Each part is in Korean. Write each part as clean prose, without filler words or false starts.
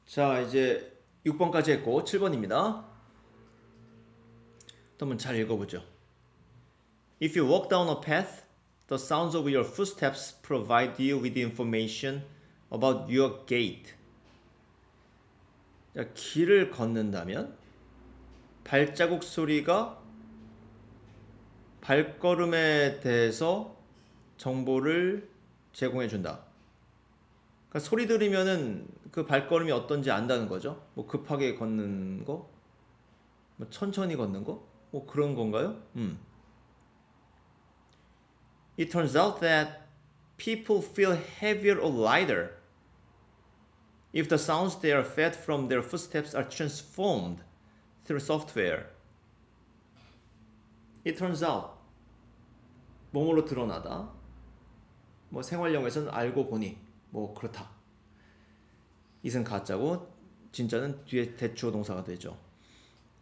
자, 이제 6번까지 했고 7번입니다. 또 한번 잘 읽어보죠. If you walk down a path, the sounds of your footsteps provide you with information about your gait. 자, 길을 걷는다면 발자국 소리가 발걸음에 대해서 정보를 제공해 준다. 그러니까 소리 들으면은 그 발걸음이 어떤지 안다는 거죠. 뭐 급하게 걷는 거, 뭐 천천히 걷는 거, 뭐 그런 건가요? It turns out that people feel heavier or lighter if the sounds they are fed from their footsteps are transformed through software. It turns out 뭐뭐로 드러나다. 뭐 생활용에서는 알고 보니 뭐 그렇다. it은 가짜고 진짜는 뒤에 대추어 동사가 되죠.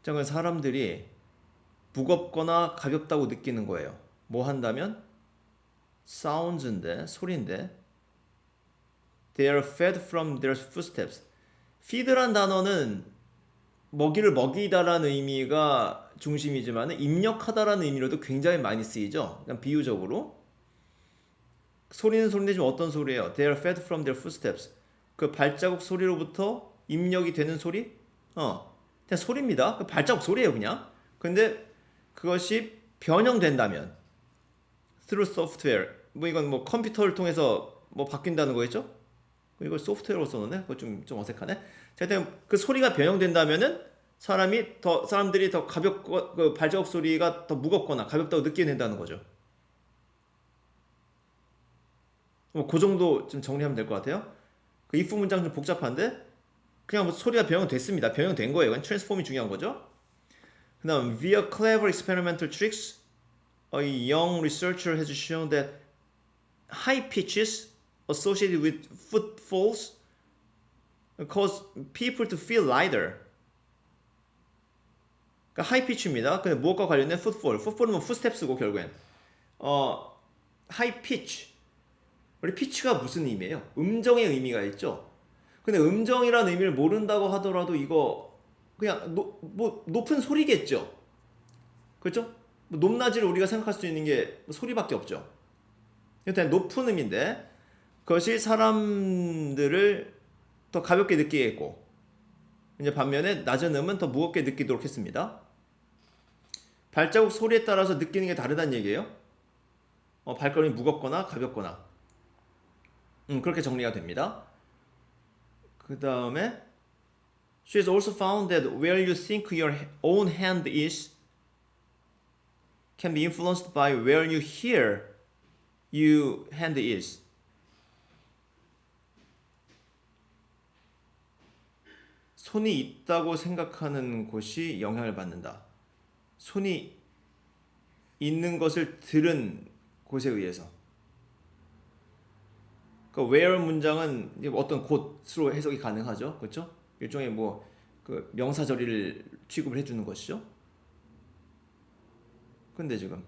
자, 그럼 사람들이 무겁거나 가볍다고 느끼는 거예요. 뭐 한다면 sounds인데 소리인데 they are fed from their footsteps. feed란 단어는 먹이를 먹이다라는 의미가 중심이지만 입력하다라는 의미로도 굉장히 많이 쓰이죠. 그냥 비유적으로 소리는 소리인데 좀 어떤 소리예요? They are fed from their footsteps. 그 발자국 소리로부터 입력이 되는 소리? 그냥 소리입니다. 그 발자국 소리예요, 그냥. 근데 그것이 변형된다면 through software. 뭐 이건 뭐 컴퓨터를 통해서 뭐 바뀐다는 거겠죠? 이걸 소프트웨어로 써놓네? 그거 좀 어색하네. 하여튼 그 소리가 변형된다면은 사람들이 더 가볍고 그 발자국 소리가 더 무겁거나 가볍다고 느끼게 된다는 거죠. 뭐 그 정도 좀 정리하면 될 것 같아요. 그 if 문장 좀 복잡한데 그냥 뭐 소리가 변형됐습니다. 변형된 거예요. 이건 트랜스폼이 중요한 거죠. 그다음 via clever experimental tricks, a young researcher has shown that high pitches associated with footfalls cause people to feel lighter. 그러니까 하이 피치입니다. 근데 무엇과 관련된 footfall. footfall은 footsteps고 결국엔 high pitch. 우리 피치가 무슨 의미예요? 음정의 의미가 있죠. 근데 음정이라는 의미를 모른다고 하더라도 이거 그냥 뭐 높은 소리겠죠. 그렇죠? 뭐 높낮이를 우리가 생각할 수 있는 게 소리밖에 없죠. 일단 높은 음인데 그것이 사람들을 더 가볍게 느끼게 했고 이제 반면에 낮은 음은 더 무겁게 느끼도록 했습니다. 발자국 소리에 따라서 느끼는 게 다르다는 얘기예요. 발걸음이 무겁거나 가볍거나 그렇게 정리가 됩니다. 그 다음에 She has also found that where you think your own hand is can be influenced by where you hear your hand is. 손이 있다고 생각하는 곳이 영향을 받는다. 손이 있는 것을 들은 곳에 의해서. 그러니까 where 문장은 어떤 곳으로 해석이 가능하죠. 그렇죠? 일종의 뭐 그 명사절의를 취급을 해주는 것이죠. 근데 지금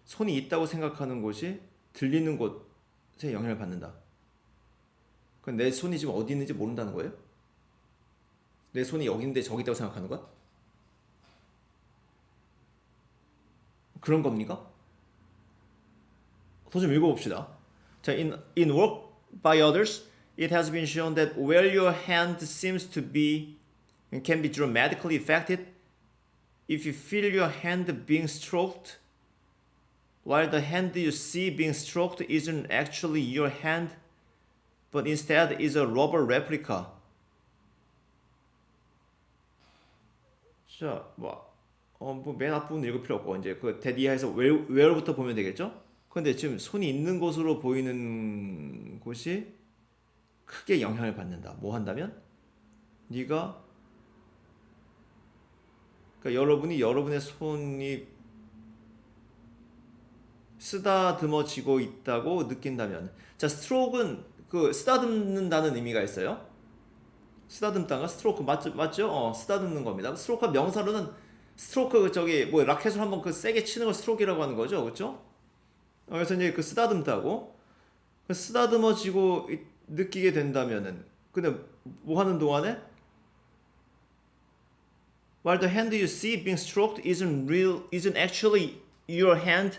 손이 있다고 생각하는 곳이 들리는 곳에 영향을 받는다. 그럼 내 손이 지금 어디 있는지 모른다는 거예요? 내 손이 여기 있는데 저기 있다고 생각하는 거야? 그런 겁니까? 더 좀 읽어봅시다. 자, in work by others, it has been shown that where your hand seems to be can be dramatically affected if you feel your hand being stroked, while the hand you see being stroked isn't actually your hand, but instead is a rubber replica. 자, 뭐맨 앞부분 읽을 필요 없고 이제 그 대디하에서 where부터 보면 되겠죠? 근데 지금 손이 있는 곳으로 보이는 곳이 크게 영향을 받는다. 뭐 한다면? 그러니까 여러분이 여러분의 손이 쓰다듬어지고 있다고 느낀다면, 자, 스트로크는 그 쓰다듬는다는 의미가 있어요. 쓰다듬다가 스트로크 맞죠? 쓰다듬는 겁니다. 스트로크가 명사로는 스트로크 저기 뭐 라켓을 한번 그 세게 치는 걸 스트로크라고 하는 거죠, 그렇죠? 그래서 이제 그 쓰다듬다고 쓰다듬어지고 느끼게 된다면은 근데 뭐 하는 동안에 while the hand you see being stroked isn't actually your hand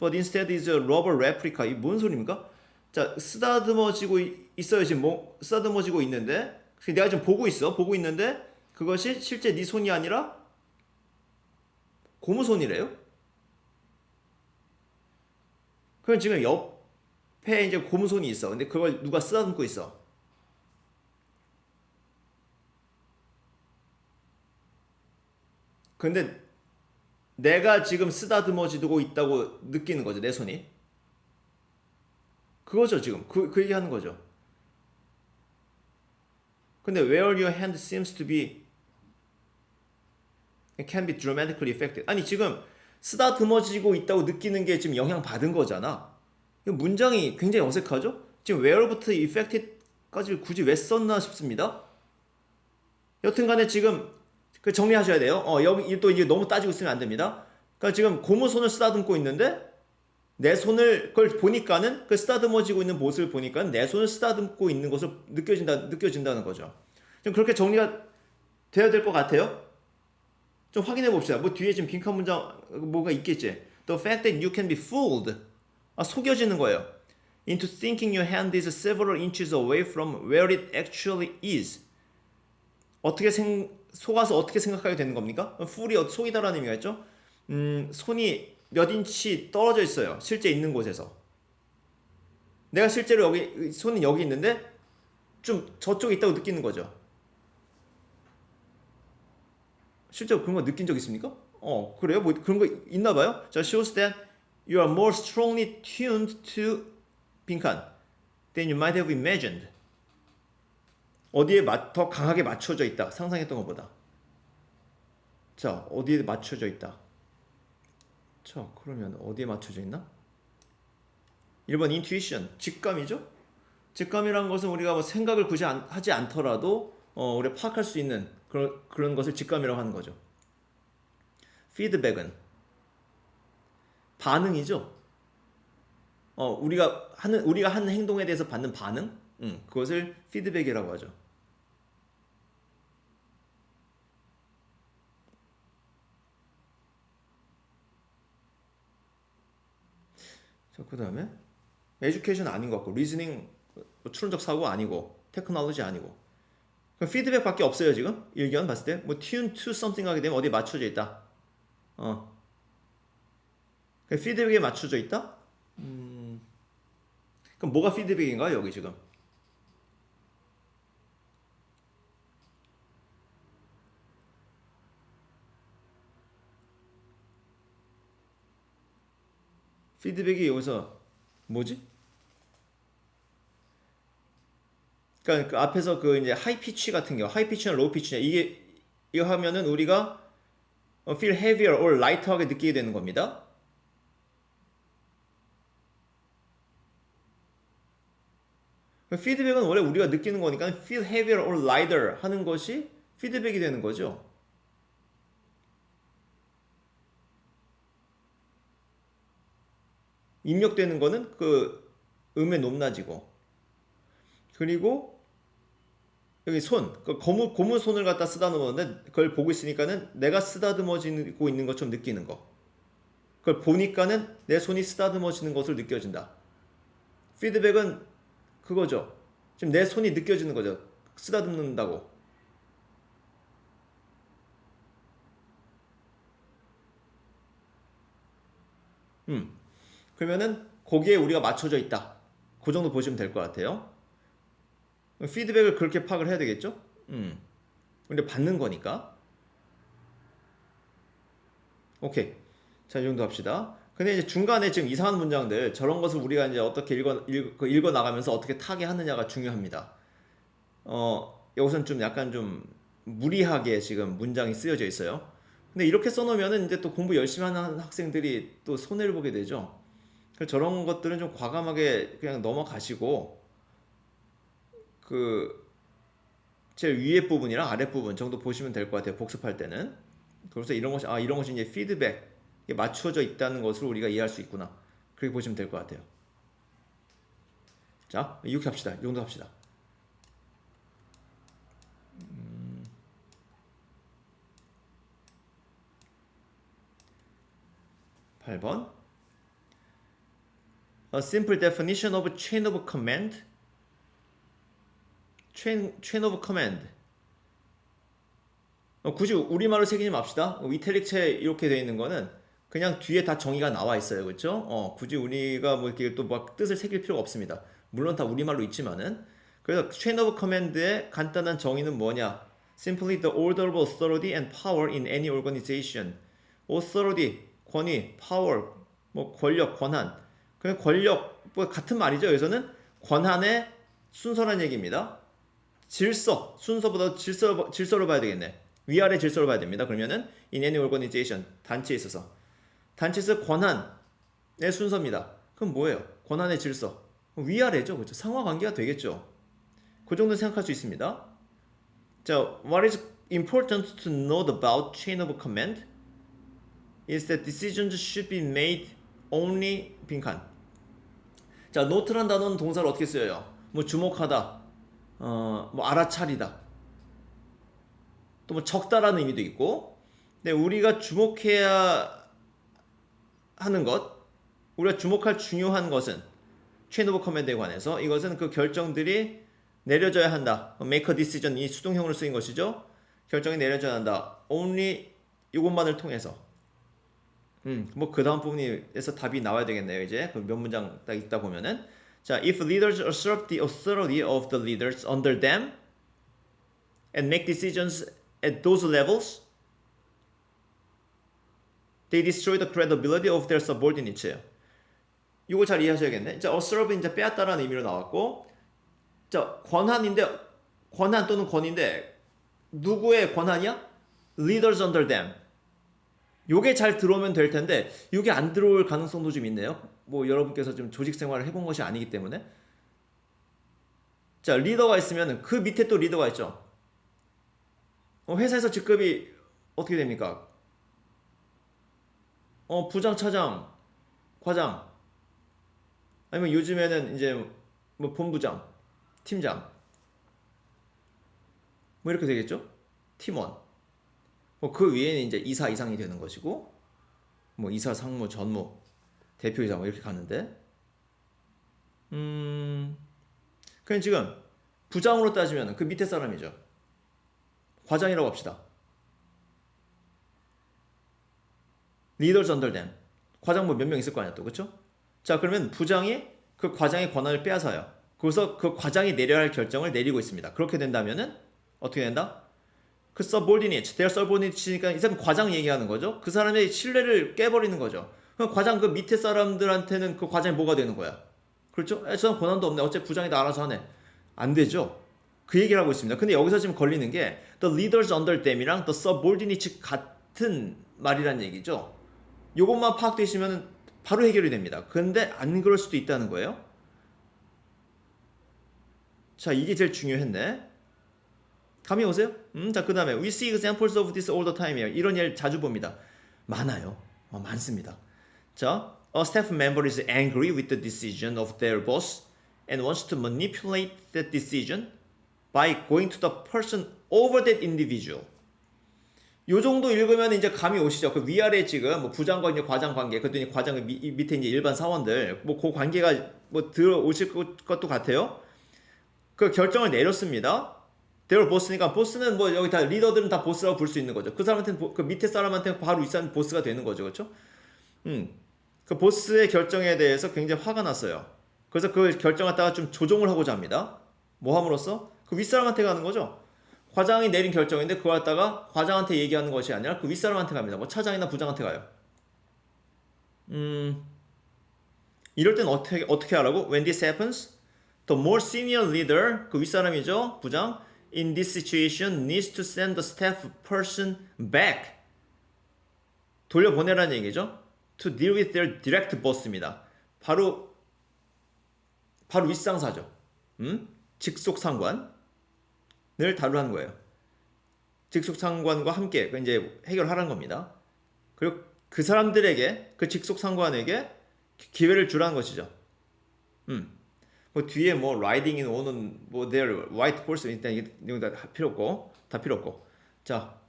but instead is a rubber replica. 이 뭔 소리입니까? 자, 쓰다듬어지고 있어요. 지금 뭐 쓰다듬어지고 있는데 내가 지금 보고 있는데 그것이 실제 네 손이 아니라 고무 손이래요. 그럼 지금 옆에 이제 고무 손이 있어. 근데 그걸 누가 쓰다듬고 있어. 근데 내가 지금 쓰다듬어지고 있다고 느끼는 거죠, 내 손이. 그거죠, 지금. 그 얘기 하는 거죠. 근데 where your hand seems to be, it can be dramatically affected. 아니, 지금 쓰다듬어지고 있다고 느끼는 게 지금 영향 받은 거잖아. 이 문장이 굉장히 어색하죠? 지금 where부터 affected까지 굳이 왜 썼나 싶습니다. 여튼간에 지금 그 정리하셔야 돼요. 여기 또 이제 너무 따지고 있으면 안 됩니다. 그러니까 지금 고무손을 쓰다듬고 있는데 내 손을 그걸 보니까는 그 쓰다듬어지고 있는 모습을 보니까 내 손을 쓰다듬고 있는 것을 느껴진다는 거죠. 좀 그렇게 정리가 돼야 될 것 같아요. 좀 확인해 봅시다. 뭐 뒤에 지금 빈칸 문장 뭐가 있겠지. The fact that you can be fooled. 속여지는 거예요. Into thinking your hand is several inches away from where it actually is. 속아서 어떻게 생각하게 되는 겁니까? fool이 속이다라는 의미가 있죠. 손이 몇 인치 떨어져 있어요. 실제 있는 곳에서. 내가 실제로 손이 여기 있는데 좀 저쪽에 있다고 느끼는 거죠. 실제로 그런 거 느낀 적 있습니까? 그래요? 뭐 그런 거 있나 봐요. 자, shows that you are more strongly tuned to 빈칸 than you might have imagined. 어디에 더 강하게 맞춰져 있다. 상상했던 것보다. 자, 어디에 맞춰져 있다. 자, 그러면 어디에 맞춰져 있나? 1번 intuition, 직감이죠? 직감이란 것은 우리가 뭐 생각을 굳이 하지 않더라도 우리가 파악할 수 있는 그런 것을 직감이라고 하는 거죠. feedback은 반응이죠. 우리가 하는 행동에 대해서 받는 반응, 그것을 feedback이라고 하죠. 자, 그 다음에 education 아닌 것 같고 reasoning, 추론적 사고 아니고 technology 아니고 그럼 피드백밖에 없어요. 지금 의견 봤을 때 뭐 tune to something 하게 되면 어디에 맞춰져 있다. 피드백에 맞춰져 있다. 그럼 뭐가 피드백인가요? 여기 지금 피드백이 여기서 뭐지? 그러니까 그 앞에서 그 이제 하이 피치 같은 경우, 하이 피치나 로우 피치냐 이거 하면은 우리가 feel heavier or lighter하게 느끼게 되는 겁니다. 피드백은 원래 우리가 느끼는 거니까 feel heavier or lighter 하는 것이 피드백이 되는 거죠. 입력되는 거는 그 음의 높낮이고 그리고 여기 그 고무 손을 갖다 쓰다듬었는데 그걸 보고 있으니까는 내가 쓰다듬어지고 있는 것처럼 느끼는 거. 그걸 보니까는 내 손이 쓰다듬어지는 것을 느껴진다. 피드백은 그거죠. 지금 내 손이 느껴지는 거죠. 쓰다듬는다고. 그러면은 거기에 우리가 맞춰져 있다. 그 정도 보시면 될 것 같아요. 피드백을 그렇게 파악을 해야 되겠죠? 근데 받는 거니까. 오케이. 자, 이 정도 합시다. 근데 이제 중간에 지금 이상한 문장들, 저런 것을 우리가 이제 어떻게 읽어 나가면서 어떻게 타개하느냐가 중요합니다. 여기서는 좀 약간 좀 무리하게 지금 문장이 쓰여져 있어요. 근데 이렇게 써놓으면은 이제 또 공부 열심히 하는 학생들이 또 손해를 보게 되죠. 그래서 저런 것들은 좀 과감하게 그냥 넘어가시고, 그 제일 위에 부분이랑 아래 부분 정도 보시면 될 것 같아요. 복습할 때는. 그래서 이런 것이 이제 피드백에 맞춰져 있다는 것을 우리가 이해할 수 있구나. 그렇게 보시면 될 것 같아요. 자, 이렇게 합시다. 이 정도 합시다. 8번. A simple definition of chain of command. chain of command. 굳이 우리말로 새기지 맙시다. 이탈릭체 이렇게 되어 있는 거는 그냥 뒤에 다 정의가 나와 있어요. 그렇죠? 굳이 우리가 뭐 이렇게 또 막 뜻을 새길 필요가 없습니다. 물론 다 우리말로 있지만은. 그래서 chain of command의 간단한 정의는 뭐냐? Simply the order of authority and power in any organization. authority, 권위, power, 뭐 권력, 권한. 그냥 권력, 뭐 같은 말이죠. 여기서는 권한의 순서란 얘기입니다. 질서, 순서보다 질서로 봐야 되겠네. 위아래 질서로 봐야 됩니다. 그러면은 in any organization, 단체에 있어서. 단체에서 권한의 순서입니다. 그럼 뭐예요? 권한의 질서. 위아래죠. 그렇죠? 상하 관계가 되겠죠. 그 정도 생각할 수 있습니다. 자, what is important to note about chain of command is that decisions should be made only 빈칸. 자, note란 단어는 동사를 어떻게 쓰여요? 뭐 주목하다, 뭐 알아차리다, 또 뭐 적다라는 의미도 있고. 근데 우리가 주목해야 하는 것, 우리가 주목할 중요한 것은 chain of command에 관해서 이것은 그 결정들이 내려져야 한다. make a decision 이 수동형으로 쓰인 것이죠. 결정이 내려져야 한다. only 이것만을 통해서. 뭐 그 다음 부분에서 답이 나와야 되겠네요. 이제 그 몇 문장 딱 읽다 보면은 자, if leaders usurp the authority of the leaders under them and make decisions at those levels, they destroy the credibility of their subordinates. 이거 잘 이해하셔야겠네. 자, usurp은 이제 빼앗다라는 의미로 나왔고, 자, 권한인데 권한 또는 권위인데 누구의 권한이야? Leaders under them. 요게 잘 들어오면 될 텐데 요게 안 들어올 가능성도 좀 있네요. 뭐 여러분께서 좀 조직 생활을 해본 것이 아니기 때문에. 자, 리더가 있으면 그 밑에 또 리더가 있죠. 회사에서 직급이 어떻게 됩니까? 부장, 차장, 과장, 아니면 요즘에는 이제 뭐 본부장, 팀장, 뭐 이렇게 되겠죠? 팀원. 뭐 그 위에는 이제 이사 이상이 되는 것이고, 뭐 이사, 상무, 전무, 대표이사 뭐 이렇게 가는데, 그냥 지금 부장으로 따지면 그 밑에 사람이죠. 과장이라고 합시다. 리더즈 언더 댐. 과장 뭐 몇 명 있을 거 아니야 또, 그쵸? 자, 그러면 부장이 그 과장의 권한을 빼앗아요. 그래서 그 과장이 내려야 할 결정을 내리고 있습니다. 그렇게 된다면은 어떻게 된다? 그 subordinate, their subordinate니까 이 사람 과장 얘기하는 거죠. 그 사람의 신뢰를 깨버리는 거죠. 그럼 과장 그 밑에 사람들한테는 그 과장이 뭐가 되는 거야? 그렇죠? 저 사람 권한도 없네. 어차피 부장이 다 알아서 하네. 안 되죠. 그 얘기를 하고 있습니다. 근데 여기서 지금 걸리는 게 the leaders under them이랑 the subordinates 같은 말이란 얘기죠. 요것만 파악되시면 바로 해결이 됩니다. 근데 안 그럴 수도 있다는 거예요. 자, 이게 제일 중요했네. 감이 오세요? 자, 그 다음에 we see examples of this all the time이에요. 이런 일 자주 봅니다. 많아요. 많습니다. 자, a staff member is angry with the decision of their boss and wants to manipulate that decision by going to the person over that individual. 요 정도 읽으면 이제 감이 오시죠. 그 위아래 지금 뭐 부장과 이제 과장 관계, 그랬더니 과장 밑에 이제 일반 사원들, 뭐 그 관계가 뭐 들어오실 것도 같아요. 그 결정을 내렸습니다. their boss니까 보스는 뭐 여기 다 리더들은 다 보스라고 볼 수 있는 거죠. 그 사람한테는 그 밑에 사람한테는 바로 윗 사람 보스가 되는 거죠, 그렇죠? 그 보스의 결정에 대해서 굉장히 화가 났어요. 그래서 그 결정 갖다가 좀 조정을 하고자 합니다. 뭐 함으로써 그 윗사람한테 가는 거죠. 과장이 내린 결정인데 그걸 갖다가 과장한테 얘기하는 것이 아니라 그 윗사람한테 갑니다. 뭐 차장이나 부장한테 가요. 이럴 땐 어떻게 하라고? When this happens, the more senior leader, 그 윗사람이죠, 부장, in this situation needs to send the staff person back. 돌려보내라는 얘기죠. To deal with their direct boss입니다. 바로 윗상사죠. 직속 상관을 다루는 거예요. 직속 상관과 함께 이제 해결하라는 겁니다. 그리고 그 사람들에게, 그 직속 상관에게 기회를 주라는 것이죠. 뭐 뒤에 뭐 riding in 오는 뭐 their white horse 일단 이거 다 필요 없고, 자,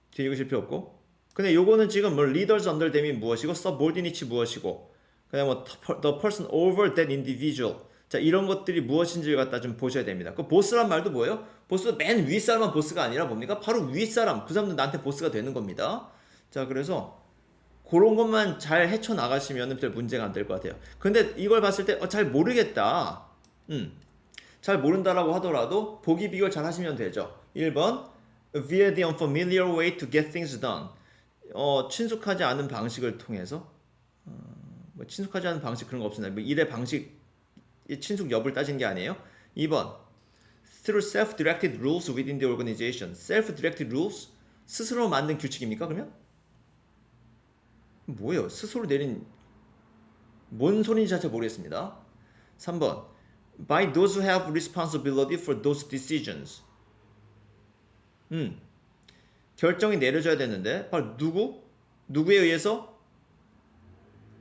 뒤에 읽으실 필요 없고, 근데 요거는 지금 뭐 leaders under them이 무엇이고 subordinate이 무엇이고 그냥 뭐 the person over that individual 자 이런 것들이 무엇인지를 갖다 좀 보셔야 됩니다. 그 보스란 말도 뭐예요? 보스 맨 윗사람만 보스가 아니라 뭡니까? 바로 윗사람 그 사람도 나한테 보스가 되는 겁니다. 자 그래서 그런 것만 잘 헤쳐 나가시면 별 문제가 안 될 것 같아요. 근데 이걸 봤을 때 잘 모르겠다. 잘 모른다라고 하더라도 보기 비교를 잘 하시면 되죠. 1번 via the unfamiliar way to get things done. 친숙하지 않은 방식을 통해서 뭐 친숙하지 않은 방식 그런 거 없습니다. 뭐 일의 방식 친숙 여부를 따지는 게 아니에요. 2번 through self-directed rules within the organization. self-directed rules 스스로 만든 규칙입니까 그러면? 뭐예요? 스스로 내린 뭔 소리인지 자체 모르겠습니다. 3번 by those who have responsibility for those decisions. 결정이 내려져야 되는데 바로 누구에 의해서?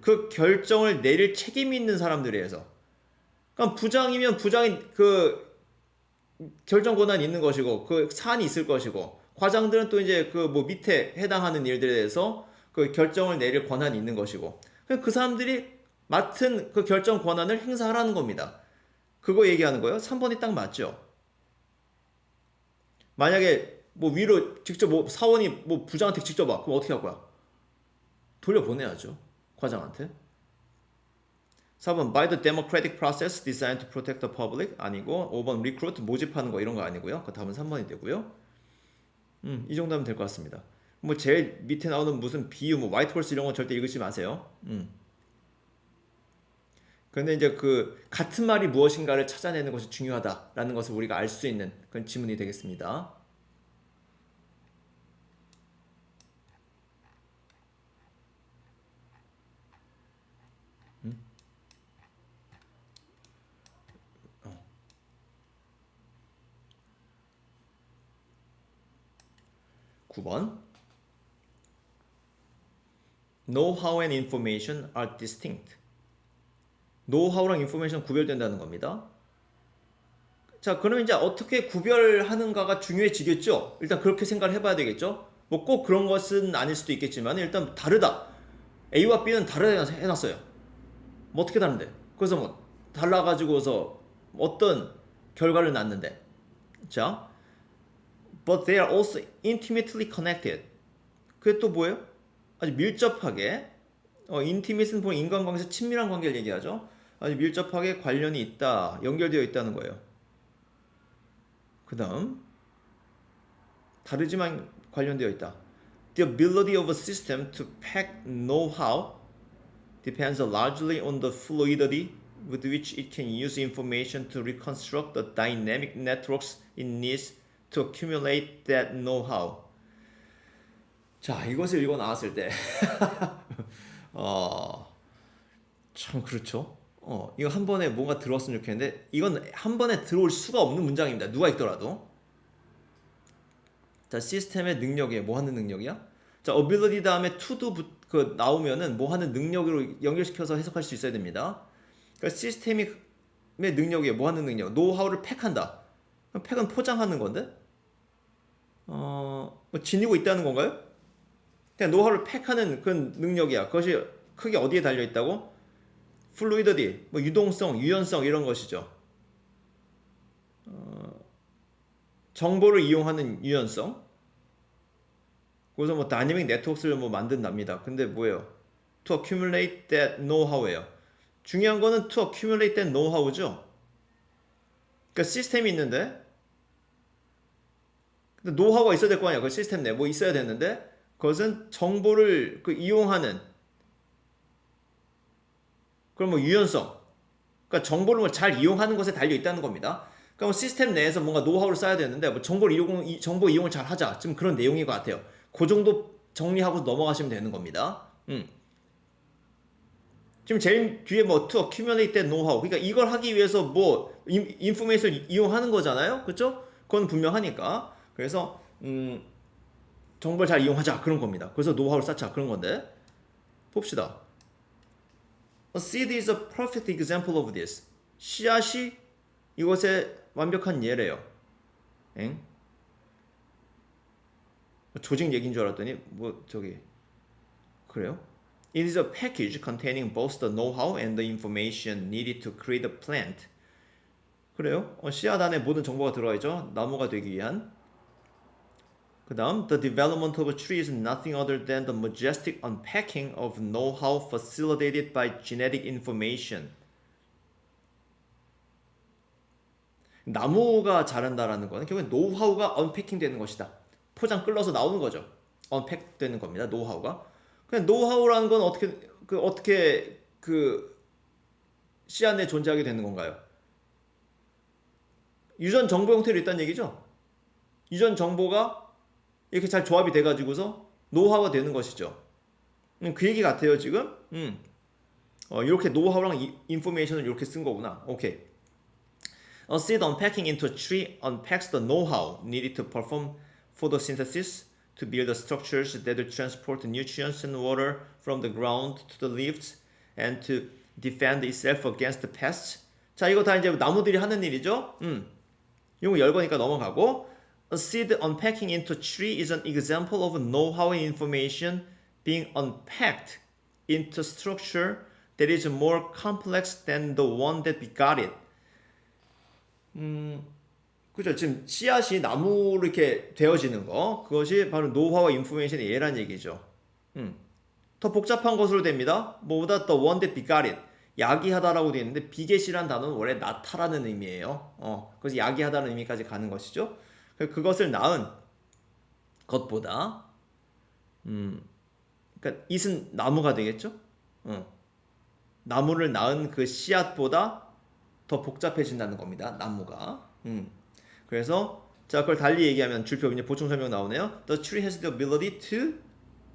그 결정을 내릴 책임이 있는 사람들에 의해서. 그러니까 부장이면 부장이 그 결정 권한이 있는 것이고 그 사안이 있을 것이고 과장들은 또 이제 그 뭐 밑에 해당하는 일들에 대해서 그 결정을 내릴 권한이 있는 것이고 그 사람들이 맡은 그 결정 권한을 행사하라는 겁니다. 그거 얘기하는 거예요. 3번이 딱 맞죠. 만약에 뭐 위로 직접 뭐 사원이 뭐 부장한테 직접 와. 그럼 어떻게 할 거야? 돌려보내야죠. 과장한테. 4번 by the democratic process designed to protect the public 아니고 5번 recruit 모집하는 거 이런 거 아니고요. 그 답은 3번이 되고요. 이 정도 하면 될 것 같습니다. 뭐 제일 밑에 나오는 무슨 비유 뭐 화이트 홀스 이런 건 절대 읽으시 마세요. 근데 이제 그 같은 말이 무엇인가를 찾아내는 것이 중요하다라는 것을 우리가 알 수 있는 그런 지문이 되겠습니다. 9번 Know-how and information are distinct. 노하우랑 인포메이션 구별된다는 겁니다. 자, 그럼 이제 어떻게 구별하는가가 중요해지겠죠? 일단 그렇게 생각을 해봐야 되겠죠? 뭐 꼭 그런 것은 아닐 수도 있겠지만 일단 다르다. A와 B는 다르다 해놨어요. 뭐 어떻게 다른데? 그래서 뭐 달라가지고서 어떤 결과를 낳는데. 자, but they are also intimately connected. 그게 또 뭐예요? 아주 밀접하게 intimate는 보면 인간관계에서 친밀한 관계를 얘기하죠. 아주 밀접하게 관련이 있다, 연결되어 있다는 거예요. 그 다음 다르지만 관련되어 있다. The ability of a system to pack know-how depends largely on the fluidity with which it can use information to reconstruct the dynamic networks it needs to accumulate that know-how. 자, 이것을 읽어 나왔을 때 참 그렇죠. 이거 한 번에 뭔가 들어왔으면 좋겠는데 이건 한 번에 들어올 수가 없는 문장입니다. 누가 읽더라도. 자, 시스템의 능력이에요. 뭐 하는 능력이야? 자, ability 다음에 to do 그 나오면은 뭐 하는 능력으로 연결시켜서 해석할 수 있어야 됩니다. 그러니까 시스템의 능력이에요. 뭐 하는 능력? 노하우를 팩한다. 팩은 포장하는 건데? 뭐 지니고 있다는 건가요? 그냥 노하우를 팩하는 그 능력이야. 그것이 크게 어디에 달려 있다고? 플루이더디, 뭐 유동성, 유연성 이런 것이죠. 정보를 이용하는 유연성. 그래서 뭐 다이내믹 네트워크를 뭐 만든답니다. 근데 뭐예요? To accumulate that know-how예요. 중요한 거는 to accumulate that know-how죠. 그러니까 시스템이 있는데, 근데 노하우가 있어야 될 거 아니야. 그 시스템 내에 뭐 있어야 되는데, 그것은 정보를 그 이용하는 그럼 뭐 유연성. 그러니까 정보를 뭐 잘 이용하는 것에 달려 있다는 겁니다. 그러니까 뭐 시스템 내에서 뭔가 노하우를 써야 되는데 뭐 정보 이용을 잘 하자. 지금 그런 내용인 것 같아요. 그 정도 정리하고 넘어가시면 되는 겁니다. 지금 제일 뒤에 뭐 to accumulate that know-how. 그러니까 이걸 하기 위해서 뭐 인포메이션을 이용하는 거잖아요. 그렇죠? 그건 분명하니까. 그래서 정보를 잘 이용하자 그런 겁니다. 그래서 노하우를 쌓자 그런 건데 봅시다. A seed is a perfect example of this. 씨앗이 이것의 완벽한 예래요. 엥? 조직 얘기인 줄 알았더니 뭐 저기 그래요? It is a package containing both the know-how and the information needed to create a plant. 그래요? 씨앗 안에 모든 정보가 들어가 있죠. 나무가 되기 위한. 그 다음, the development of a tree is nothing other than the majestic unpacking of know-how facilitated by genetic information. 나무가 자란다라는 거는 결국엔 노하우가 언패킹 되는 것이다. 포장 끌어서 나오는 거죠. 언팩 되는 겁니다. 노하우가. 그냥 노하우라는 건 어떻게 씨앗 내에 존재하게 되는 건가요? 유전 정보 형태로 있다는 얘기죠. 유전 정보가 이렇게 잘 조합이 돼가지고서 노하우가 되는 것이죠. 그 얘기 같아요 지금. 이렇게 노하우랑 인포메이션을 이렇게 쓴 거구나. 오케이. A seed unpacking into a tree unpacks the know-how needed to perform photosynthesis to build the structures that will transport nutrients and water from the ground to the leaves and to defend itself against the pests. 자, 이거 다 이제 나무들이 하는 일이죠. 이거 열거니까 넘어가고. A seed unpacking into a tree is an example of know-how and information being unpacked into structure that is more complex than the one that begot it. 그죠? 지금 씨앗이 나무로 이렇게 되어지는 거, 그것이 바로 노하우와 인포메이션의 예란 얘기죠. 더 복잡한 것으로 됩니다. 뭐보다 the one that begot it. 야기하다라고 되어 있는데 비겟이란 단어는 원래 낳다라는 의미예요. 그래서 야기하다는 의미까지 가는 것이죠. 그것을 낳은 것보다, 그러니까 it은 나무가 되겠죠. 나무를 낳은 그 씨앗보다 더 복잡해진다는 겁니다. 나무가. 그래서 자 그걸 달리 얘기하면 줄표 이제 보충 설명 나오네요. The tree has the ability to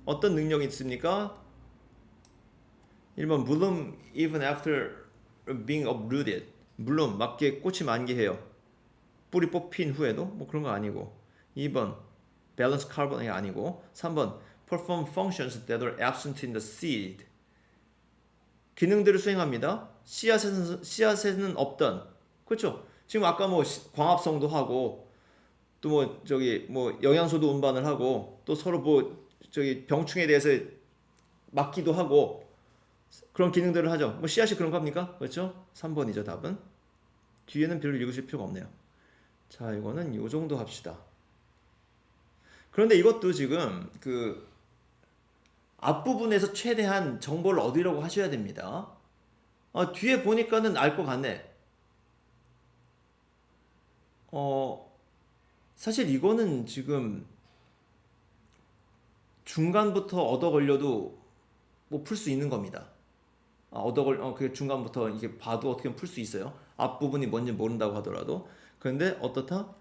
어떤 능력이 있습니까? 1번 bloom even after being uprooted. 물론 맞게 꽃이 만개해요. 뿌리 뽑힌 후에도 뭐 그런 거 아니고. 2번 balance carbon이 아니고. 3번 perform functions that are absent in the seed. 기능들을 수행합니다. 씨앗에는 없던. 그렇죠? 지금 아까 뭐 광합성도 하고 또 뭐 영양소도 운반을 하고 또 서로 병충해에 대해서 막기도 하고 그런 기능들을 하죠. 뭐 씨앗이 그런 겁니까? 그렇죠? 3번이죠, 답은. 뒤에는 별로 읽으실 필요가 없네요. 자, 이거는 요 정도 합시다. 그런데 이것도 지금 앞부분에서 최대한 정보를 얻으려고 하셔야 됩니다. 뒤에 보니까는 알 것 같네. 사실 이거는 지금 중간부터 얻어 걸려도 뭐 풀 수 있는 겁니다. 그 중간부터 이게 봐도 어떻게 풀 수 있어요. 앞부분이 뭔지 모른다고 하더라도. 그런데 어떻다?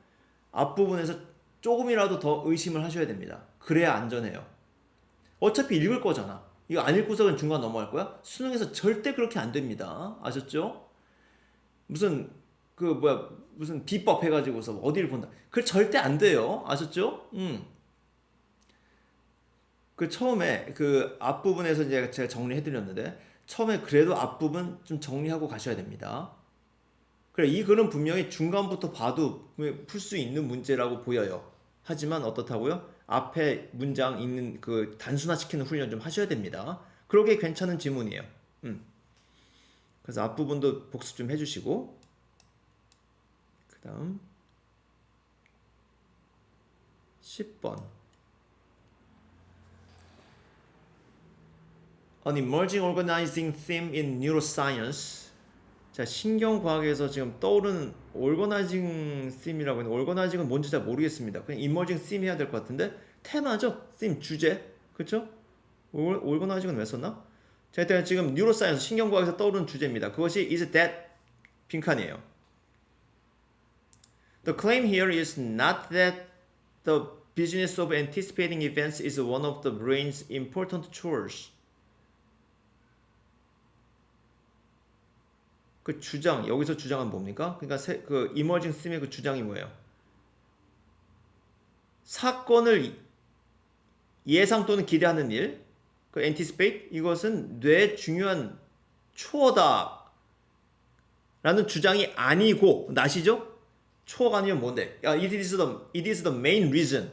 앞부분에서 조금이라도 더 의심을 하셔야 됩니다. 그래야 안전해요. 어차피 읽을 거잖아. 이거 안 읽고서는 중간 넘어갈 거야? 수능에서 절대 그렇게 안 됩니다. 아셨죠? 무슨 비법 해가지고서 어디를 본다. 그게 절대 안 돼요. 아셨죠? 처음에 앞부분에서 이제 제가 정리해드렸는데 처음에 그래도 앞부분 좀 정리하고 가셔야 됩니다. 그래, 이 글은 분명히 중간부터 봐도 풀 수 있는 문제라고 보여요. 하지만 어떻다고요? 앞에 문장 있는 단순화시키는 훈련 좀 하셔야 됩니다. 그러게 괜찮은 지문이에요. 그래서 앞부분도 복습 좀 해주시고 그 다음 10번 An emerging organizing theme in neuroscience. 자, 신경과학에서 지금 떠오르는 organizing theme이라고 있는데 organizing은 뭔지 잘 모르겠습니다. 그냥 emerging theme 해야 될 것 같은데 테마죠? theme, 주제. 그렇죠? organizing은 왜 썼나? 자, 일단 지금 neuroscience, 신경과학에서 떠오르는 주제입니다. 그것이 is that 빈칸이에요. The claim here is not that the business of anticipating events is one of the brain's important chores. 그 주장, 여기서 주장은 뭡니까? 그러니까 emerging theme의 주장이 뭐예요? 사건을 예상 또는 기대하는 일, anticipate, 이것은 뇌의 중요한 초어다 라는 주장이 아니고, 나시죠? 초어가 아니면 뭔데? It is the main reason.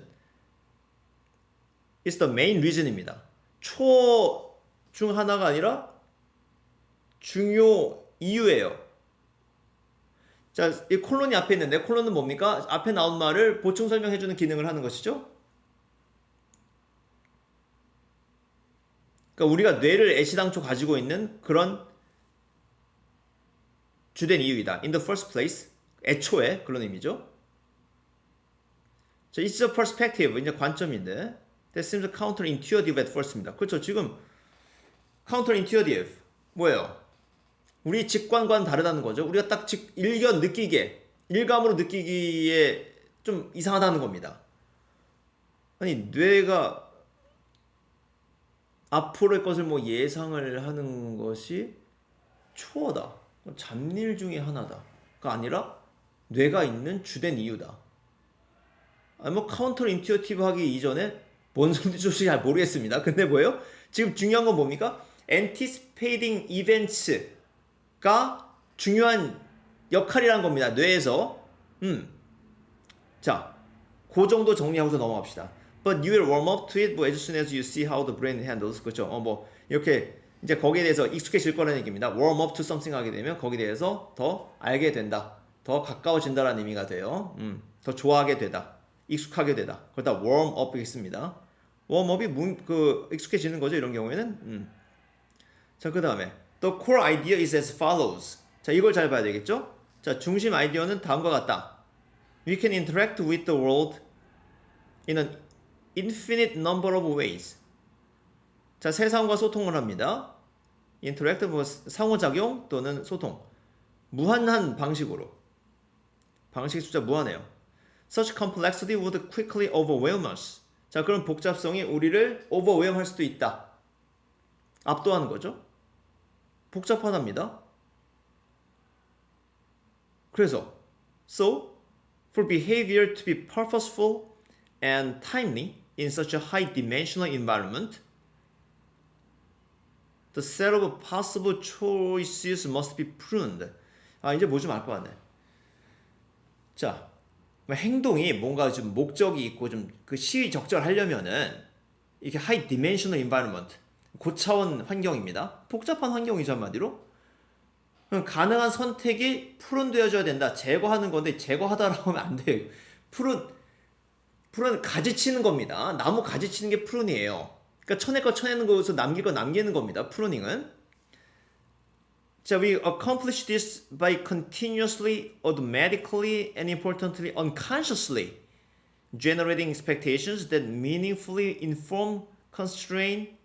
It's the main reason입니다. 초 중 하나가 아니라 중요 이유예요. 자, 이 콜론이 앞에 있는데 콜론은 뭡니까? 앞에 나온 말을 보충 설명해주는 기능을 하는 것이죠. 그러니까 우리가 뇌를 애시당초 가지고 있는 그런 주된 이유이다. In the first place. 애초에 그런 의미죠. 자, it's a perspective. 이제 관점인데 that seems counterintuitive at first입니다. 그렇죠. 지금 counterintuitive 뭐예요? 우리 직관과는 다르다는 거죠. 우리가 딱 일견 느끼기에 일감으로 느끼기에 좀 이상하다는 겁니다. 아니 뇌가 앞으로의 것을 뭐 예상을 하는 것이 초어다. 잡일 중에 하나다가 아니라 뇌가 있는 주된 이유다. 아니 뭐 카운터 인투이티브 하기 이전에 뭔 소리인지 잘 모르겠습니다. 근데 뭐예요? 지금 중요한 건 뭡니까? anticipating events가 중요한 역할이라는 겁니다. 뇌에서. 자, 그 정도 정리하고서 넘어갑시다. But you will warm up to it as soon as you see how the brain handles. 그렇죠? 뭐 이렇게 이제 거기에 대해서 익숙해질 거라는 얘기입니다. warm up to something 하게 되면 거기에 대해서 더 알게 된다. 더 가까워진다라는 의미가 돼요. 더 좋아하게 되다. 익숙하게 되다. 그러다 warm up 있습니다. warm up이 익숙해지는 거죠. 이런 경우에는. 자, 그 다음에 the core idea is as follows. 자, 이걸 잘 봐야 되겠죠? 자, 중심 아이디어는 다음과 같다. We can interact with the world in an infinite number of ways. 자, 세상과 소통을 합니다. interact, 뭐 상호작용 또는 소통. 무한한 방식으로. 방식 숫자 무한해요. Such complexity would quickly overwhelm us. 자, 그런 복잡성이 우리를 overwhelm 할 수도 있다. 압도하는 거죠. 복잡하답니다. 그래서 So, for behavior to be purposeful and timely in such a high-dimensional environment, the set of possible choices must be pruned. 아, 이제 뭐 좀 알 것 같네. 자, 행동이 뭔가 좀 목적이 있고 좀 그 시의적절하려면은 이게 high-dimensional environment, 고차원 환경입니다. 복잡한 환경이죠, 한마디로. 가능한 선택이 푸른되어져야 된다. 제거하는 건데 제거하다라고 하면 안 돼요. 푸른 가지치는 겁니다. 나무 가지치는 게 푸른이에요. 그러니까 쳐낼 거 쳐내는 거에서 남길 거 남기는 겁니다. 푸르닝은. 자, we accomplish this by continuously, automatically, and importantly, unconsciously generating expectations that meaningfully inform, constrain,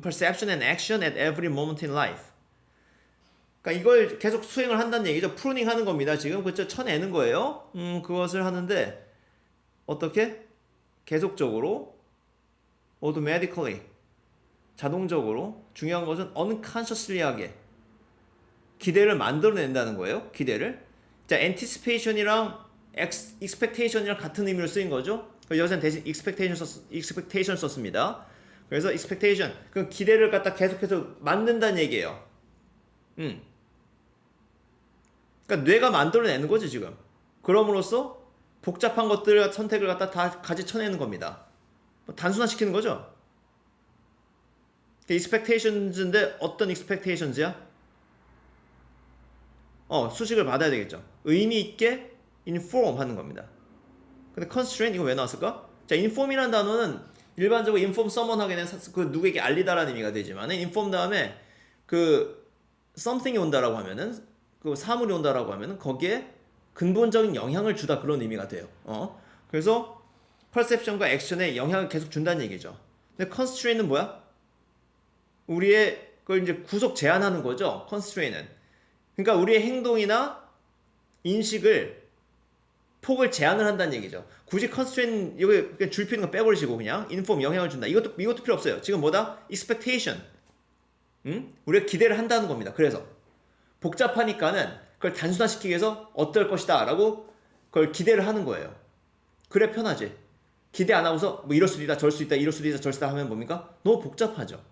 perception and action at every moment in life. 그러니까 이걸 계속 수행을 한다는 얘기죠. 프루닝 하는 겁니다. 지금 그쵸? 쳐내는 거예요. 그것을 하는데 어떻게? 계속적으로 automatically 자동적으로 중요한 것은 unconsciously하게 기대를 만들어낸다는 거예요. 기대를. 자, anticipation이랑 expectation이랑 같은 의미로 쓰인 거죠. 여기서는 대신 expectation 썼습니다. 그래서 expectation, 그 기대를 갖다 계속해서 만든다는 얘기예요. 그러니까 뇌가 만들어내는 거지 지금. 그럼으로써 복잡한 것들 선택을 갖다 다 가지쳐내는 겁니다. 단순화시키는 거죠. expectations인데 어떤 expectations야? 수식을 받아야 되겠죠. 의미 있게 inform 하는 겁니다. 근데 constraint 이거 왜 나왔을까? 자, inform이라는 단어는 일반적으로 inform someone 하게 되면 그 누구에게 알리다라는 의미가 되지만 inform 다음에 그 something이 온다라고 하면은 그 사물이 온다라고 하면은 거기에 근본적인 영향을 주다 그런 의미가 돼요. 그래서 perception과 action에 영향을 계속 준다는 얘기죠. 근데 constraint은 뭐야? 우리의 그걸 이제 구속 제한하는 거죠. constraint은. 그러니까 우리의 행동이나 인식을 폭을 제한을 한다는 얘기죠. 굳이 constraint 여기 그냥 줄 피는 거 빼버리시고 그냥 inform 영향을 준다. 이것도 필요 없어요. 지금 뭐다? expectation. 우리가 기대를 한다는 겁니다. 그래서 복잡하니까는 그걸 단순화시키기 위해서 어떨 것이다 라고 그걸 기대를 하는 거예요. 그래 편하지. 기대 안 하고서 뭐 이럴 수도 있다 저럴 수도 있다 이럴 수도 있다 저럴 수도 있다 하면 뭡니까? 너무 복잡하죠.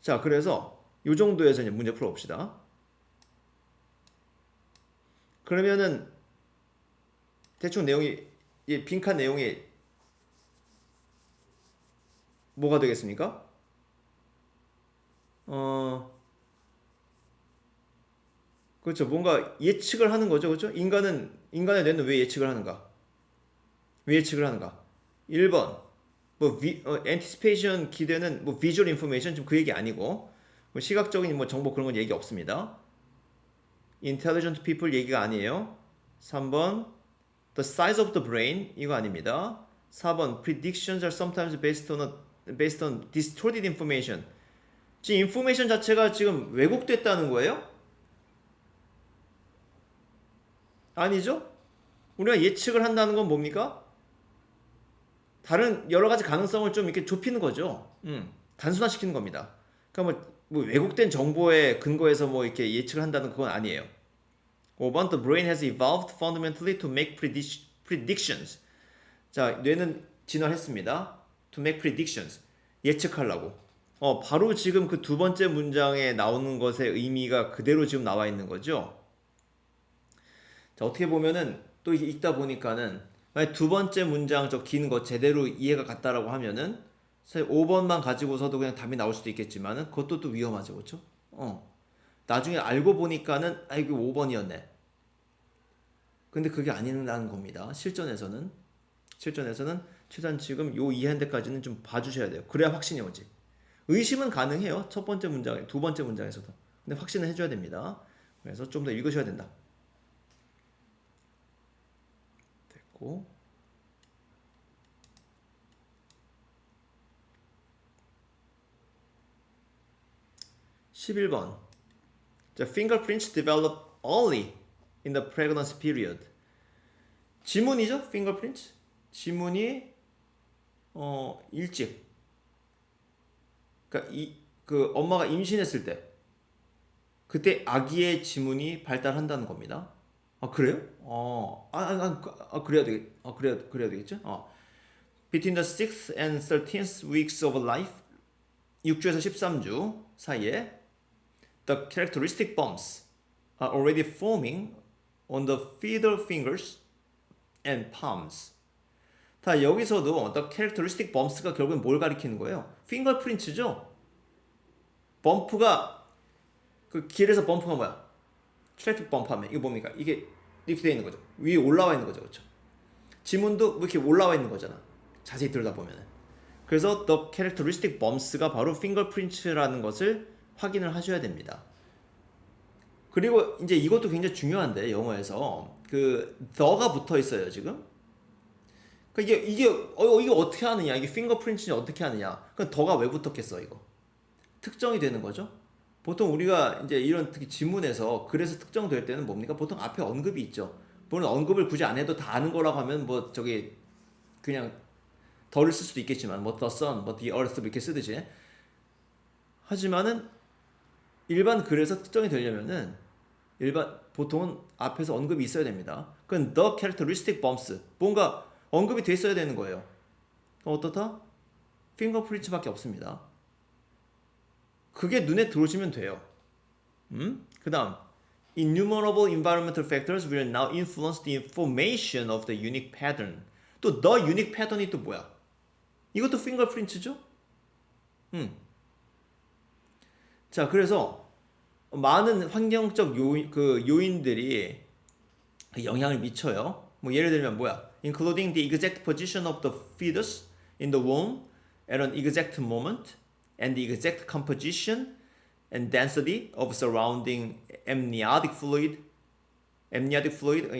자, 그래서 이 정도에서 이제 문제 풀어봅시다. 그러면은 대충 내용이 이 빈칸 내용이 뭐가 되겠습니까? 어, 그렇죠. 뭔가 예측을 하는 거죠. 그렇죠? 인간의 뇌는 왜 예측을 하는가? 왜 예측을 하는가? 1번 anticipation 기대는 뭐 visual information 좀 그 얘기 아니고 뭐 시각적인 뭐 정보 그런 건 얘기 없습니다. intelligent people 얘기가 아니에요. 3번 the size of the brain 이거 아닙니다. 4번 predictions are sometimes based on distorted information. 지금 인포메이션 자체가 지금 왜곡됐다는 거예요? 아니죠? 우리가 예측을 한다는 건 뭡니까? 다른 여러 가지 가능성을 좀 이렇게 좁히는 거죠. 단순화시키는 겁니다. 그러니까 뭐 왜곡된 정보에 근거해서 뭐 이렇게 예측을 한다는 그건 아니에요. 5번 The brain has evolved fundamentally to make predictions. 자, 뇌는 진화했습니다. To make predictions. 예측하려고. 바로 지금 그 두 번째 문장에 나오는 것의 의미가 그대로 지금 나와 있는 거죠. 자, 어떻게 보면은 또 읽다 보니까는 만약 두 번째 문장 저 긴 거 제대로 이해가 갔다라고 하면은 사실 5번만 가지고서도 그냥 답이 나올 수도 있겠지만은 그것도 또 위험하죠. 그렇죠? 나중에 알고 보니까는 이거 5번이었네. 근데 그게 아니라는 겁니다. 실전에서는 최소한 지금 요 이해한 데까지는 좀 봐주셔야 돼요. 그래야 확신이 오지. 의심은 가능해요. 첫 번째 문장에, 두 번째 문장에서도. 근데 확신을 해줘야 됩니다. 그래서 좀 더 읽으셔야 된다. 됐고. 11번. The fingerprints develop early in the pregnancy period. 지문이죠? fingerprints. 지문이 일찍. 그러니까 그 엄마가 임신했을 때 그때 아기의 지문이 발달한다는 겁니다. 아, 그래요? 그래야 되겠죠? Between the 6th and 13th weeks of life, 6주에서 13주 사이에 the characteristic bumps are already forming on the fetal fingers and palms. 다 여기서도 the characteristic bumps가 결국엔 뭘 가리키는 거예요? fingerprints죠? 범프가 그 길에서 범프가 뭐야? 트래픽 범프 하면 이거 뭡니까? 이게 이렇게 되어 있는 거죠. 위에 올라와 있는 거죠. 그렇죠? 지문도 이렇게 올라와 있는 거잖아. 자세히 들여다보면. 그래서 the characteristic bumps가 바로 fingerprints라는 것을 확인을 하셔야 됩니다. 그리고 이제 이것도 굉장히 중요한데 영어에서 그 the가 붙어 있어요 지금. 그러니까 이게 어떻게 하느냐? 이게 fingerprints는 어떻게 하느냐? 그럼 the가 왜 붙었겠어 이거? 특정이 되는 거죠. 보통 우리가 이제 이런 특히 지문에서 그래서 특정될 때는 뭡니까? 보통 앞에 언급이 있죠. 물론 언급을 굳이 안 해도 다 아는 거라고 하면 뭐 저기 그냥 더를 쓸 수도 있겠지만 뭐 the sun, 뭐 the earth 이렇게 쓰듯이. 하지만은 일반 글에서 특정이 되려면은 보통은 앞에서 언급이 있어야 됩니다. 그건 the characteristic bumps 뭔가 언급이 돼 있어야 되는 거예요. 어떻다? fingerprints밖에 없습니다. 그게 눈에 들어오시면 돼요. 그 다음 innumerable environmental factors will now influence the formation of the unique pattern. 또 the unique pattern이 또 뭐야? 이것도 fingerprints죠? 자, 그래서 많은 환경적 요인들이 영향을 미쳐요. 뭐 예를 들면 뭐야? Including the exact position of the fetus in the womb at an exact moment and the exact composition and density of surrounding amniotic fluid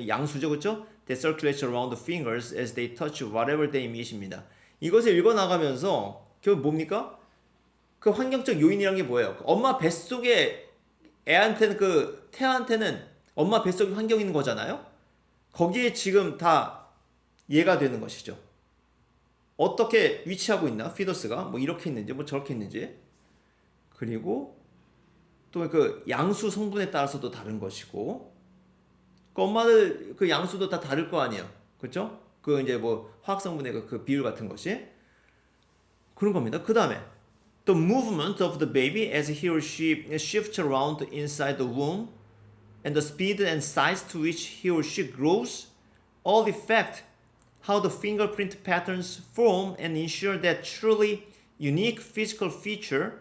양수죠, 그렇죠? That circulates around the fingers as they touch whatever they meet입니다. 이것을 읽어나가면서 결국 뭡니까? 그 환경적 요인이란 게 뭐예요? 엄마 뱃속에 애한테는 그 태아한테는 엄마 뱃속에 환경이 있는 거잖아요. 거기에 지금 다 이해가 되는 것이죠. 어떻게 위치하고 있나? 피더스가 뭐 이렇게 있는지 뭐 저렇게 있는지. 그리고 또 그 양수 성분에 따라서도 다른 것이고. 그 엄마들 그 양수도 다 다를 거 아니에요. 그렇죠? 그 이제 뭐 화학 성분의 그 비율 같은 것이 그런 겁니다. 그다음에 the movement of the baby as he or she shifts around inside the womb and the speed and size to which he or she grows all affect how the fingerprint patterns form and ensure that truly unique physical feature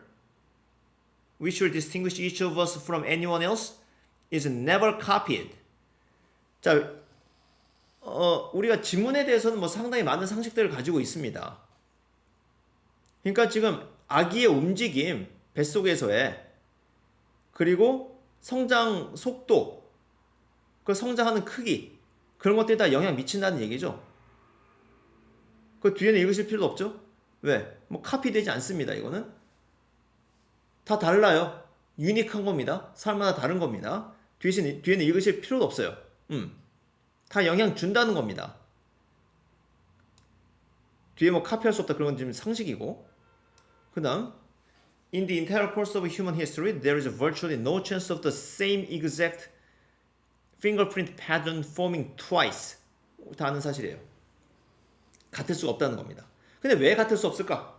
which will distinguish each of us from anyone else is never copied. 자, 우리가 지문에 대해서는 뭐 상당히 많은 상식들을 가지고 있습니다. 그러니까 지금 아기의 움직임, 뱃속에서의 그리고 성장 속도, 그 성장하는 크기 그런 것들이 다 영향 미친다는 얘기죠. 그 뒤에는 읽으실 필요도 없죠? 왜? 뭐 카피되지 않습니다. 이거는 다 달라요. 유니크한 겁니다. 사람마다 다른 겁니다. 뒤에는 읽으실 필요도 없어요. 다 영향 준다는 겁니다. 뒤에 뭐 카피할 수 없다 그런 건 지금 상식이고. 그 다음 In the entire course of human history, there is virtually no chance of the same exact fingerprint pattern forming twice. 다 아는 사실이에요. 같을 수가 없다는 겁니다. 근데 왜 같을 수 없을까?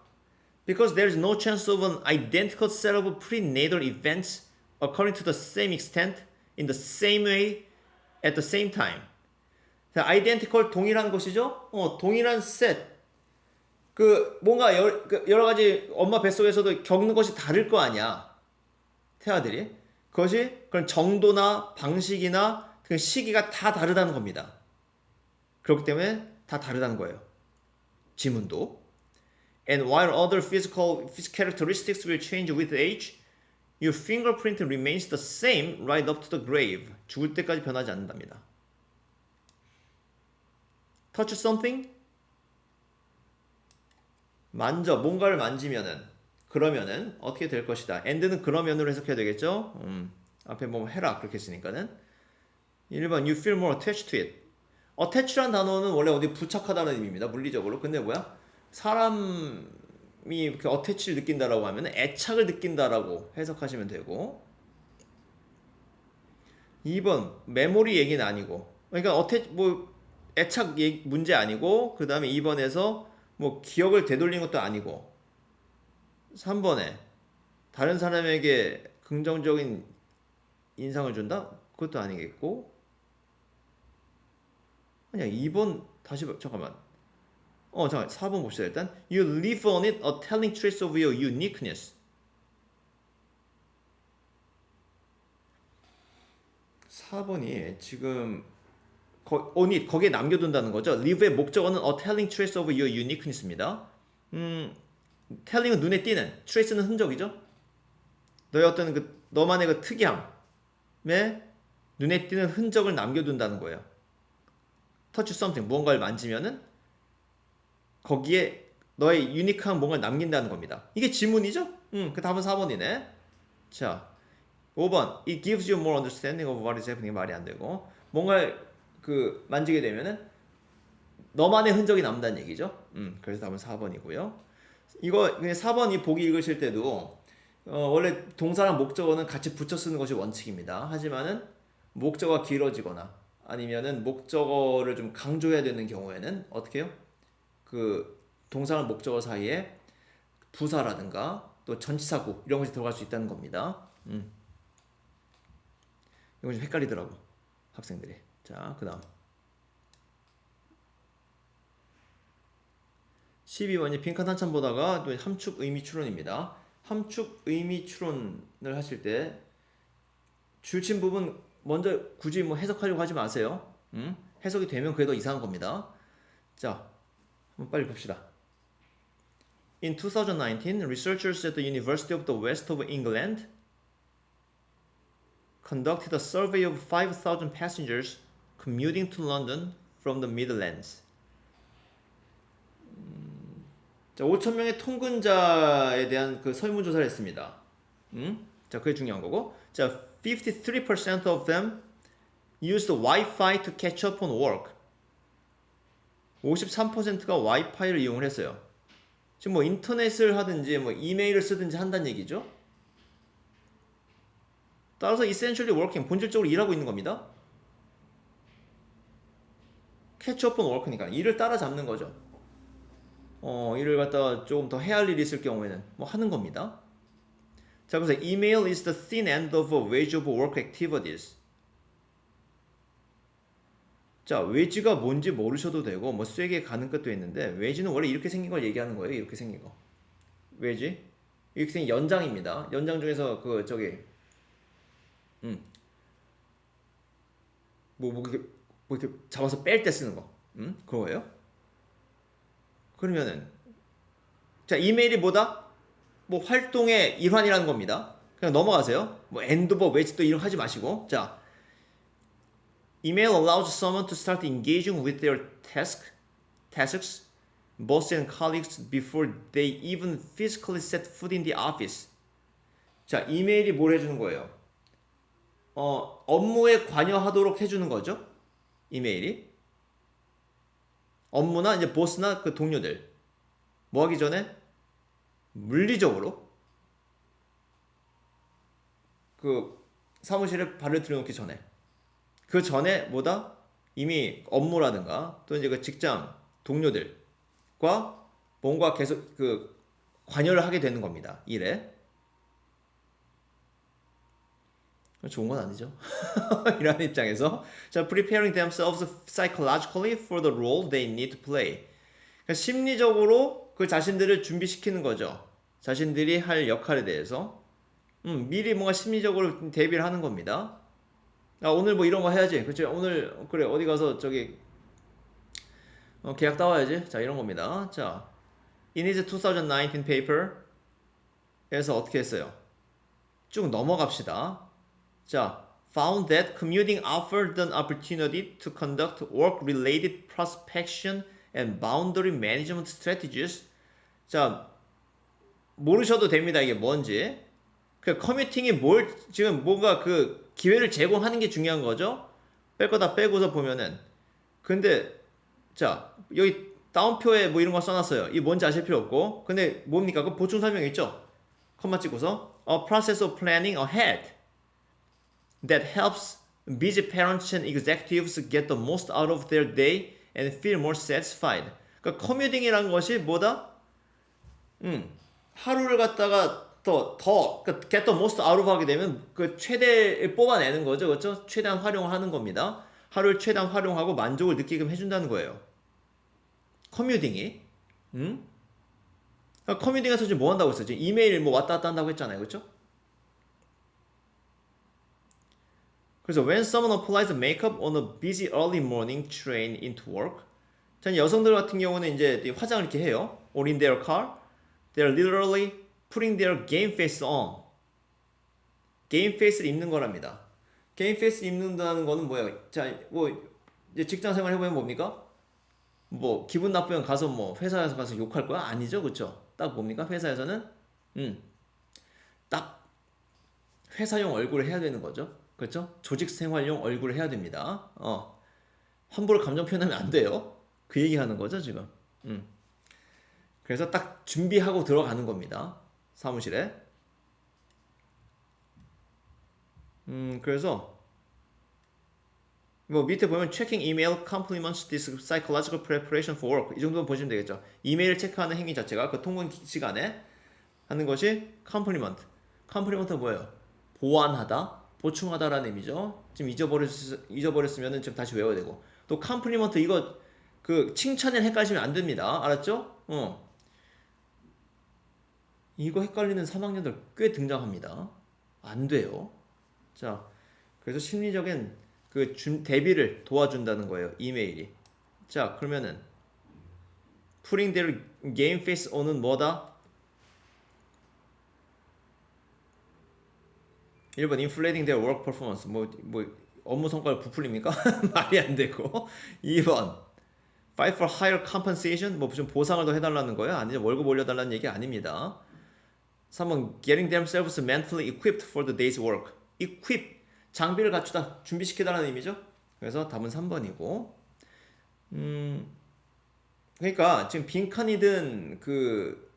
Because there is no chance of an identical set of prenatal events occurring to the same extent, in the same way, at the same time. identical 동일한 것이죠? 동일한 셋. 그 뭔가 여러 가지 엄마 뱃속에서도 겪는 것이 다를 거 아니야. 태아들이. 그것이 그런 정도나 방식이나 그 시기가 다 다르다는 겁니다. 그렇기 때문에 다 다르다는 거예요. 지문도. And while other physical characteristics will change with age, your fingerprint remains the same right up to the grave. 죽을 때까지 변하지 않는답니다. Touch something? 만져, 뭔가를 만지면은, 그러면은 어떻게 될 것이다. and는 그러면으로 해석해야 되겠죠? 앞에 뭐 해라 그렇게 했으니까는. 1번 you feel more attached to it. attach란 단어는 원래 어디 부착하다는 의미입니다. 물리적으로. 근데 뭐야? 사람이 이렇게 attach를 느낀다라고 하면 애착을 느낀다라고 해석하시면 되고. 2번 메모리 얘기는 아니고. 그러니까 attach 뭐 애착 문제 아니고, 그 다음에 2번에서 뭐 기억을 되돌리는 것도 아니고, 3번에 다른 사람에게 긍정적인 인상을 준다? 그것도 아니겠고. 아니야, 2번 다시 잠깐만. 잠깐 4번 봅시다. 일단 You leave on it a telling trace of your uniqueness. 4번이 지금 on it 거기에 남겨둔다는 거죠. leave의 목적어는 a telling trace of your uniqueness입니다. telling은 눈에 띄는, trace는 흔적이죠. 너의 어떤 너만의 그 특이함에 눈에 띄는 흔적을 남겨둔다는 거예요. touch something, 무언가를 만지면은 거기에 너의 유니크한 뭔가를 남긴다는 겁니다. 이게 지문이죠? 그 답은 4번이네. 자, 5번 It gives you more understanding of what is happening. 말이 안 되고, 뭔가를 만지게 되면은 너만의 흔적이 남는다는 얘기죠. 그래서 답은 4번이고요. 이거 4번이 보기 읽으실 때도 원래 동사랑 목적어는 같이 붙여 쓰는 것이 원칙입니다. 하지만은 목적어가 길어지거나 아니면은 목적어를 좀 강조해야 되는 경우에는 어떻게 해요? 동사랑 목적어 사이에 부사라든가 또 전치사구 이런 것이 들어갈 수 있다는 겁니다. 이건 좀 헷갈리더라고 학생들이. 자, 그 다음 12번이 빈칸 한참 보다가 또 함축 의미 추론입니다. 함축 의미 추론을 하실 때 줄친 부분 먼저 굳이 뭐 해석하려고 하지 마세요. 해석이 되면 그게 더 이상한 겁니다. 자, 한번 빨리 봅시다. In 2019, researchers at the University of the West of England conducted a survey of 5,000 passengers commuting to London from the Midlands. 자, 5,000명의 통근자에 대한 설문조사를 했습니다. 자, 그게 중요한 거고. 자, 53% of them used Wi-Fi to catch up on work. 53%가 와이파이를 이용을 했어요. 지금 뭐 인터넷을 하든지 뭐 이메일을 쓰든지 한다는 얘기죠. 따라서 essentially working, 본질적으로 일하고 있는 겁니다. catch up on work니까 일을 따라잡는 거죠. 일을 갖다가 조금 더 해야 할 일이 있을 경우에는 뭐 하는 겁니다. 자, 그래서 email is the thin end of a wedge of work activities. 자, 웨지가 뭔지 모르셔도 되고 뭐 쐐기에 가는 것도 있는데, 웨지는 원래 이렇게 생긴 걸 얘기하는 거예요. 이렇게 생긴 거. 왜지? 이게 그냥 연장입니다. 연장 중에서 뭐 이렇게 잡아서 뺄 때 쓰는 거. 그거예요? 그러면은 자, 이메일이 뭐다? 뭐 활동의 일환이라는 겁니다. 그냥 넘어가세요. 뭐 엔드버 웨지도 이런 거 하지 마시고. 자, email allows someone to start engaging with their tasks, boss and colleagues before they even physically set foot in the office. 자, 이메일이 뭘 해주는 거예요? 업무에 관여하도록 해주는 거죠. 이메일이. 업무나 이제 보스나 그 동료들. 뭐 하기 전에? 물리적으로 그 사무실에 발을 들여놓기 전에. 그 전에 뭐다? 이미 업무라든가 또 이제 그 직장 동료들과 뭔가 계속 그 관여를 하게 되는 겁니다. 일에. 좋은 건 아니죠. 이런 입장에서 자, preparing themselves psychologically for the role they need to play. 그러니까 심리적으로 그 자신들을 준비시키는 거죠. 자신들이 할 역할에 대해서 미리 뭔가 심리적으로 대비를 하는 겁니다. 아, 오늘 뭐 이런 거 해야지. 그치? 오늘 그래 어디 가서 저기 계약 따와야지. 자, 이런 겁니다. 자, in his 2019 paper에서 어떻게 했어요? 쭉 넘어갑시다. 자, found that commuting offered an opportunity to conduct work-related prospection and boundary management strategies. 자, 모르셔도 됩니다. 이게 뭔지. 그 커뮤팅이 지금 뭔가 그 기회를 제공하는 게 중요한 거죠. 뺄 거 다 빼고서 보면은. 근데 자, 여기 다운표에 뭐 이런 거 써놨어요. 이게 뭔지 아실 필요 없고. 근데 뭡니까? 그 보충 설명 있죠? 컴마 찍고서 a process of planning ahead that helps busy parents and executives get the most out of their day and feel more satisfied. 그러니까 커뮤팅이라는 것이 뭐다? 하루를 갖다가 그러니까 get the most out of 하게 되면 그 최대를 뽑아내는 거죠. 그렇죠? 최대한 활용을 하는 겁니다. 하루를 최대한 활용하고 만족을 느끼게끔 해준다는 거예요. 커뮤팅이. 그러니까 커뮤팅에서 지금 뭐 한다고 했어요? 지금 이메일 뭐 왔다 갔다 한다고 했잖아요. 그렇죠? 그래서 when someone applies makeup on a busy early morning train into work. 자, 여성들 같은 경우는 이제 화장을 이렇게 해요. Or in their car, they're literally putting their game face on. game face를 입는 거랍니다. game face 입는다는 거는 뭐예요? 자, 뭐 이제 직장 생활 해보면 뭡니까? 뭐 기분 나쁘면 가서 뭐 회사에서 가서 욕할 거야? 아니죠, 그렇죠? 딱 뭡니까? 회사에서는 딱 회사용 얼굴을 해야 되는 거죠. 그렇죠? 조직 생활용 얼굴을 해야 됩니다. 함부로 감정 표현하면 안 돼요. 그 얘기하는 거죠, 지금. 그래서 딱 준비하고 들어가는 겁니다. 사무실에. 그래서 뭐 밑에 보면 checking email complements this psychological preparation for work. 이 정도는 보시면 되겠죠. 이메일을 체크하는 행위 자체가 그 통근 시간에 하는 것이 complement. compliment는 뭐예요? 보완하다, 보충하다라는 의미죠. 지금 잊어버렸으면 지금 다시 외워야 되고. 또 compliment 이거 그 칭찬을 헷갈리시면 안 됩니다. 알았죠? 이거 헷갈리는 3학년들 꽤 등장합니다. 안 돼요. 자, 그래서 심리적인 그 대비를 도와준다는 거예요. 이메일이. 자, 그러면은 putting their game face on은 뭐다? 1번 inflating their work performance. 뭐 업무 성과를 부풀립니까? 말이 안 되고. 2번 fight for higher compensation. 뭐 좀 보상을 더 해달라는 거예요? 아니죠. 월급 올려달라는 얘기 아닙니다. 3번 getting themselves mentally equipped for the day's work. equip 장비를 갖추다 준비시키다라는 의미죠. 그래서 답은 3번이고. 그러니까 지금 빈칸이든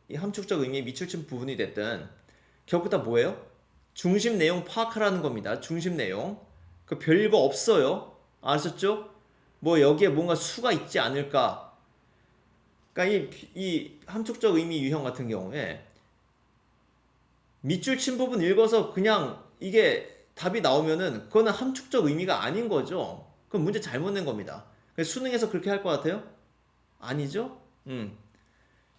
이 함축적 의미의 미출친 부분이 됐든 결국 다 뭐예요? 중심 내용 파악하라는 겁니다. 중심 내용. 그 별거 없어요. 아셨죠? 뭐 여기에 뭔가 수가 있지 않을까. 그러니까 이 함축적 의미 유형 같은 경우에 밑줄 친 부분 읽어서 그냥 이게 답이 나오면은 그거는 함축적 의미가 아닌 거죠. 그럼 문제 잘못 낸 겁니다. 수능에서 그렇게 할 것 같아요? 아니죠?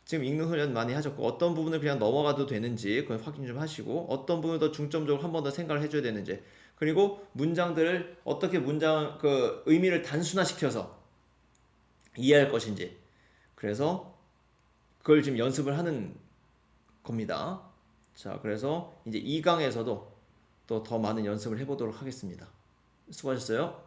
지금 읽는 훈련 많이 하셨고 어떤 부분을 그냥 넘어가도 되는지 그걸 확인 좀 하시고 어떤 부분을 더 중점적으로 한 번 더 생각을 해줘야 되는지 그리고 문장들을 어떻게 문장 그 의미를 단순화시켜서 이해할 것인지 그래서 그걸 지금 연습을 하는 겁니다. 자, 그래서 이제 2강에서도 또 더 많은 연습을 해보도록 하겠습니다. 수고하셨어요.